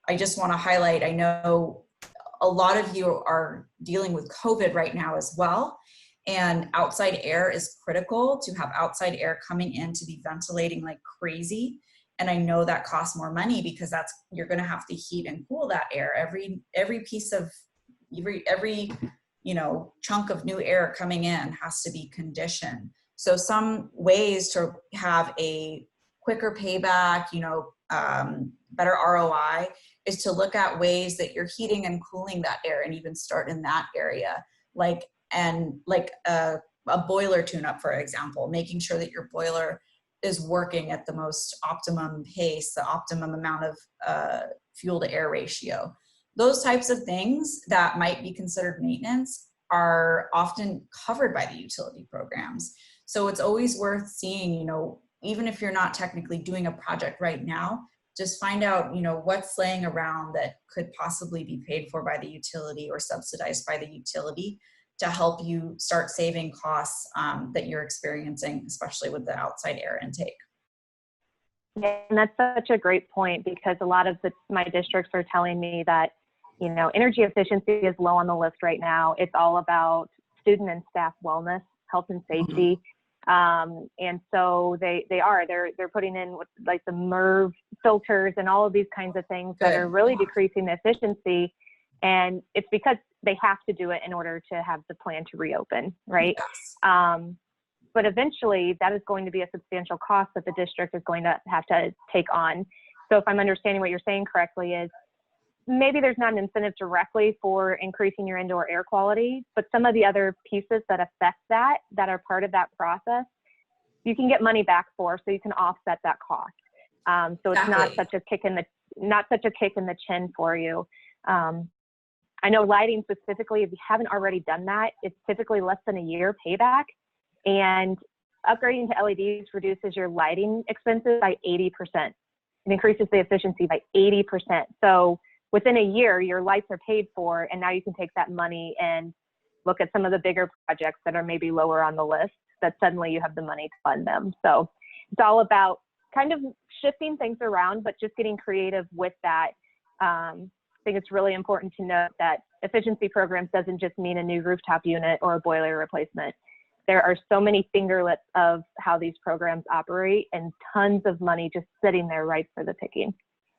I just want to highlight, I know a lot of you are dealing with COVID right now as well. And outside air is critical to have outside air coming in to be ventilating like crazy. And I know that costs more money because you're going to have to heat and cool that air. Every piece of, every chunk of new air coming in has to be conditioned. So some ways to have a quicker payback, better ROI is to look at ways that you're heating and cooling that air and even start in that area. Like a boiler tune-up, for example, making sure that your boiler is working at the most optimum pace, the optimum amount of fuel to air ratio. Those types of things that might be considered maintenance are often covered by the utility programs. So it's always worth seeing, even if you're not technically doing a project right now, just find out, what's laying around that could possibly be paid for by the utility or subsidized by the utility to help you start saving costs that you're experiencing, especially with the outside air intake. Yeah, and that's such a great point, because a lot of my districts are telling me that, energy efficiency is low on the list right now. It's all about student and staff wellness, health and safety. And so they're putting in like the MERV filters and all of these kinds of things that are really decreasing the efficiency. And it's because they have to do it in order to have the plan to reopen, right? Yes. But eventually that is going to be a substantial cost that the district is going to have to take on. So if I'm understanding what you're saying correctly, is maybe there's not an incentive directly for increasing your indoor air quality, but some of the other pieces that affect that are part of that process, you can get money back for, so you can offset that cost. So it's not such a kick in the chin for you. I know lighting specifically, if you haven't already done that, it's typically less than a year payback, and upgrading to LEDs reduces your lighting expenses by 80%. It increases the efficiency by 80%. So within a year, your lights are paid for, and now you can take that money and look at some of the bigger projects that are maybe lower on the list, that suddenly you have the money to fund them. So it's all about kind of shifting things around, but just getting creative with that. I think it's really important to note that efficiency programs doesn't just mean a new rooftop unit or a boiler replacement. There are so many fingerlets of how these programs operate, and tons of money just sitting there ripe for the picking.